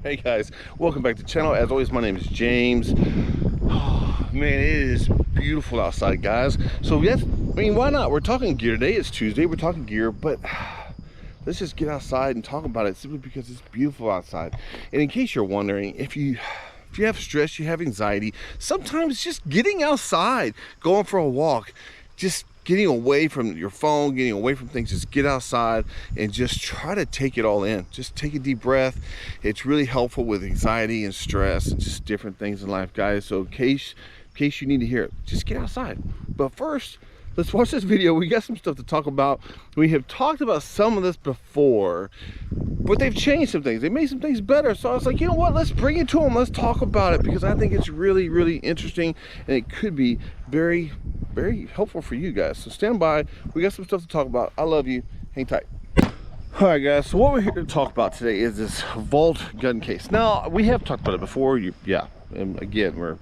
Hey guys, welcome back to the channel. As always, my name is James. Oh, man, it is beautiful outside, guys. So yes, I mean, why not? We're talking gear today. It's Tuesday. We're talking gear, but let's just get outside and talk about it simply because it's beautiful outside. And in case you're wondering, if you have stress, you have anxiety, sometimes just getting outside, going for a walk, just getting away from your phone, getting away from things, just get outside and just try to take it all in. Just take a deep breath. It's really helpful with anxiety and stress and just different things in life, guys. So in case you need to hear it, just get outside. But first, let's watch this video. We got some stuff to talk about. We have talked about some of this before, but they've changed some things. They made some things better. So I was like, you know what? Let's bring it to them. Let's talk about it because I think it's really, really interesting and it could be very, very helpful for you guys. So stand by. We got some stuff to talk about. I love you. Hang tight. All right, guys. So what we're here to talk about today is this vault gun case. Now, we have talked about it before. And again, we're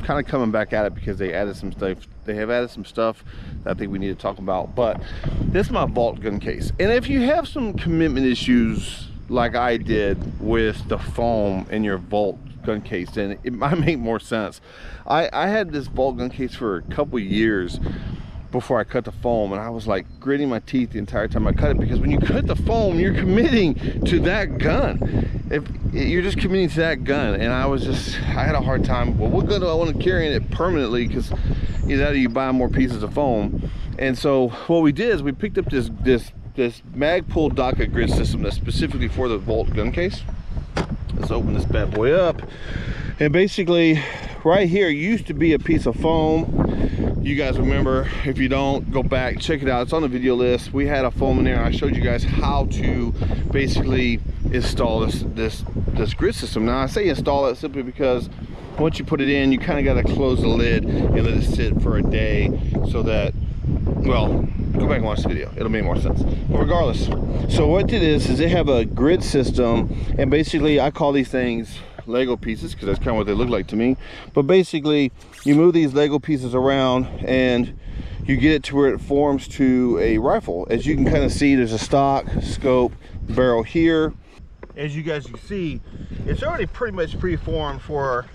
kind of coming back at it because they added some stuff. They have added some stuff that I think we need to talk about. But this is my vault gun case. And if you have some commitment issues like I did with the foam in your vault gun case, then it might make more sense. I had this vault gun case for a couple years before I cut the foam, and I was like gritting my teeth the entire time I cut it, because when you cut the foam, you're committing to that gun. If you're just committing to that gun, and I had a hard time. Well, what gun do I want to carry in it permanently? Because either you buy more pieces of foam. And so what we did is we picked up this Magpul Daka grid system that's specifically for the vault gun case. Let's open this bad boy up. And basically right here used to be a piece of foam. You guys remember, if you don't, go back, check it out. It's on the video list. We had a foam in there. I showed you guys how to basically install this grid system. Now I say install it simply because once you put it in, you kind of got to close the lid and let it sit for a day so that, well, go back and watch the video. It'll make more sense. But regardless, so what it is they have a grid system, and basically I call these things Lego pieces because that's kind of what they look like to me. But basically you move these Lego pieces around and you get it to where it forms to a rifle. As you can kind of see, there's a stock, scope, barrel here. As you guys can see, it's already pretty much pre-formed for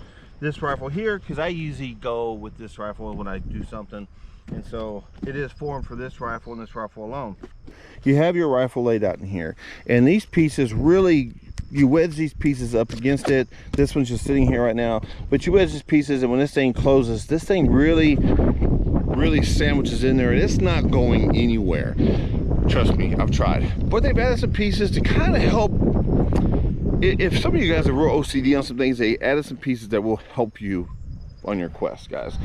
this rifle here, because I usually go with this rifle when I do something. And so it is formed for this rifle and this rifle alone. You have your rifle laid out in here, and these pieces really, you wedge these pieces up against it. This one's just sitting here right now, but you wedge these pieces, and when this thing closes, this thing really sandwiches in there, and it's not going anywhere. Trust me, I've tried. But they've added some pieces to kind of help. If some of you guys are real OCD on some things, they added some pieces that will help you on your quest, guys.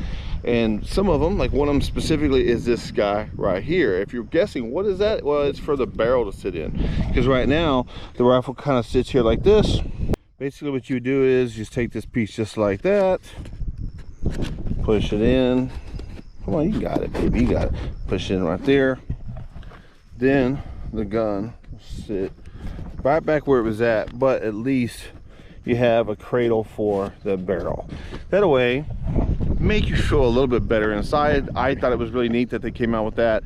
And some of them, like one of them specifically, is this guy right here. If you're guessing what is that, well, it's for the barrel to sit in, because right now the rifle kind of sits here like this. Basically what you do is just take this piece just like that, push it in. Come on, you got it, baby, you got it. Push it in right there. Then the gun will sit right back where it was at, but at least you have a cradle for the barrel. That way, make you feel a little bit better inside. I thought it was really neat that they came out with that,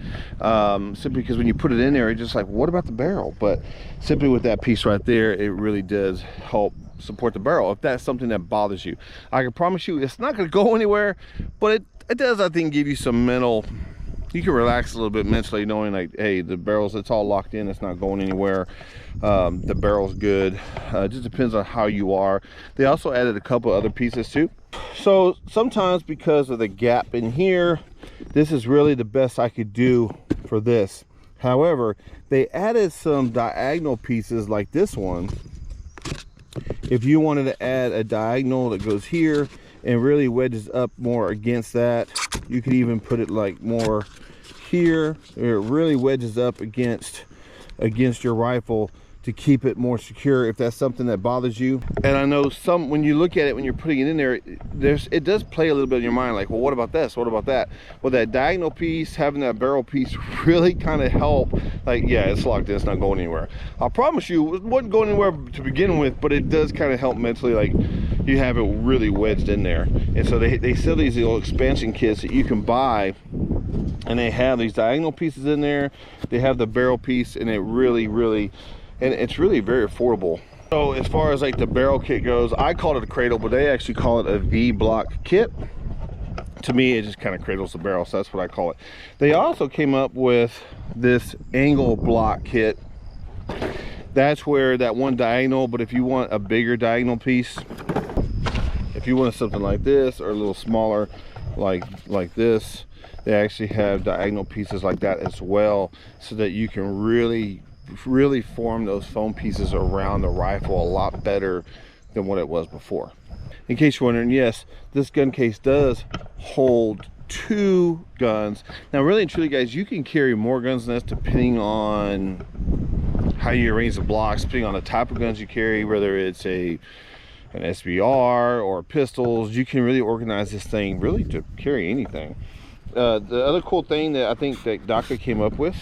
simply because when you put it in there, it's just like, what about the barrel? But simply with that piece right there, it really does help support the barrel if that's something that bothers you. I can promise you it's not going to go anywhere, but it does, I think, give you some mental, you can relax a little bit mentally, knowing like, hey, the barrel's, it's all locked in, it's not going anywhere. The barrel's good. It just depends on how you are. They also added a couple other pieces too. So sometimes because of the gap in here, this is really the best I could do for this. However, they added some diagonal pieces like this one. If you wanted to add a diagonal that goes here and really wedges up more against that, you could even put it like more here. It really wedges up against your rifle to keep it more secure if that's something that bothers you. And I know when you look at it, when you're putting it in there, it does play a little bit in your mind, like, well, what about this, what about that? Well, that diagonal piece, having that barrel piece really kind of help. Like, yeah, it's locked in, it's not going anywhere. I promise you, it wasn't going anywhere to begin with, but it does kind of help mentally. Like, you have it really wedged in there. And so they sell these little expansion kits that you can buy, and they have these diagonal pieces in there. They have the barrel piece, and it really, and it's really very affordable. So as far as like the barrel kit goes, I called it a cradle, but they actually call it a V-block kit. To me, it just kind of cradles the barrel, so that's what I call it. They also came up with this angle block kit. That's where that one diagonal, but if you want a bigger diagonal piece, if you want something like this or a little smaller like this, they actually have diagonal pieces like that as well, so that you can really form those foam pieces around the rifle a lot better than what it was before. In case you're wondering, yes, this gun case does hold 2 guns. Now really and truly, guys, you can carry more guns than this depending on how you arrange the blocks, depending on the type of guns you carry, whether it's an SBR or pistols. You can really organize this thing really to carry anything. The other cool thing that I think that Daka came up with,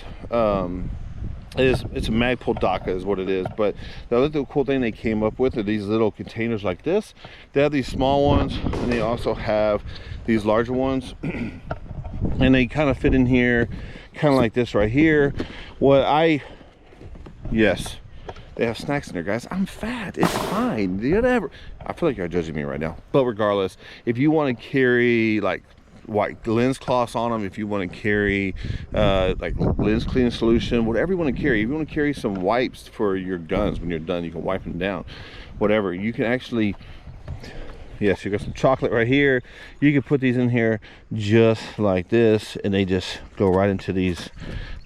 it's a Magpul Daka is what it is, but the other cool thing they came up with are these little containers like this. They have these small ones, and they also have these larger ones, and they kind of fit in here, kind of like this right here. Yes, they have snacks in there, guys. I'm fat, it's fine, whatever. I feel like you're judging me right now, but regardless, if you want to carry like white lens cloths on them, if you want to carry like lens cleaning solution, whatever you want to carry. If you want to carry some wipes for your guns when you're done, you can wipe them down, whatever. You can actually, yes, you got some chocolate right here. You can put these in here just like this, and they just go right into these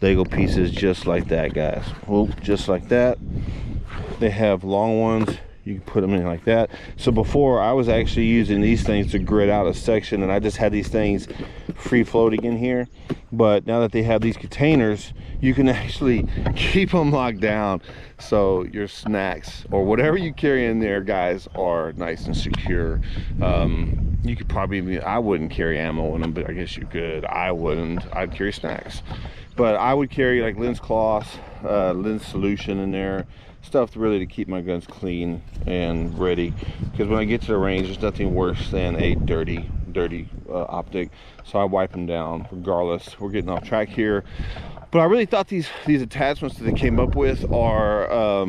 Lego pieces just like that, guys. Well, just like that. They have long ones. You can put them in like that. So before, I was actually using these things to grid out a section, and I just had these things free floating in here. But now that they have these containers, you can actually keep them locked down, so your snacks or whatever you carry in there, guys, are nice and secure. You could probably, I wouldn't carry ammo in them, but I guess you could. I wouldn't. I'd carry snacks, but I would carry like lens cloths, lens solution in there, stuff really to keep my guns clean and ready, because when I get to the range, there's nothing worse than a dirty optic. So I wipe them down regardless. We're getting off track here, but I really thought these attachments that they came up with are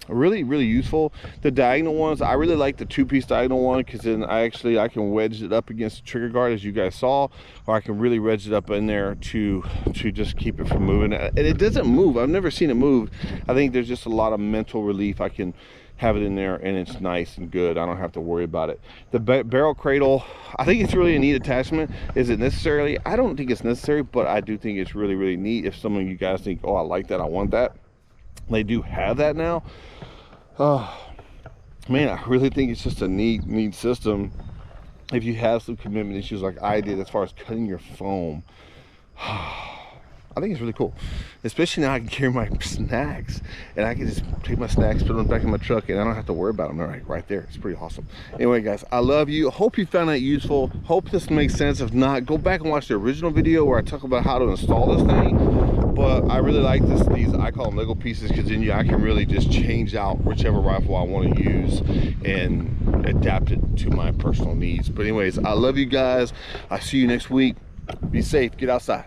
really useful. The diagonal ones, I really like the 2-piece diagonal one, because then I can wedge it up against the trigger guard, as you guys saw, or I can really wedge it up in there to just keep it from moving. And it doesn't move. I've never seen it move. I think there's just a lot of mental relief. I can have it in there and it's nice and good. I don't have to worry about it. The barrel cradle, I think it's really a neat attachment. Is it necessarily? I don't think it's necessary, but I do think it's really neat. If some of you guys think, oh, I like that, I want that, they do have that now. Oh man, I really think it's just a neat system if you have some commitment issues like I did as far as cutting your foam. I think it's really cool, especially now I can carry my snacks, and I can just take my snacks, put them back in my truck, and I don't have to worry about them. They're right there. It's pretty awesome. Anyway, guys, I love you. Hope you found that useful. Hope this makes sense. If not, go back and watch the original video where I talk about how to install this thing. But I really like these, I call them Lego pieces, because then I can really just change out whichever rifle I want to use and adapt it to my personal needs. But anyways, I love you guys. I'll see you next week. Be safe. Get outside.